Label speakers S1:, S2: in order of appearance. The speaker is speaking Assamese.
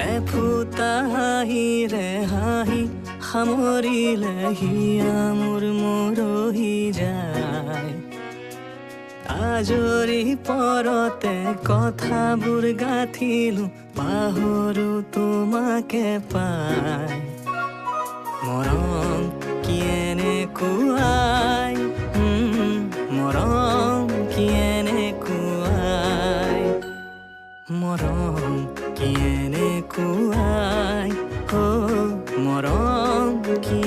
S1: এফুটা হাঁহিৰে হাঁহি সামৰিলে হিয়া মোৰ মৰহি যায়। আজৰি পৰতে কথাবোৰ গাঁঠিলো পাহৰো তোমাকে পাই। মৰম কি এনেকুৱাই, মৰম কি এনেকুৱাই, মৰম কি এনেকুৱাই, মৰম কি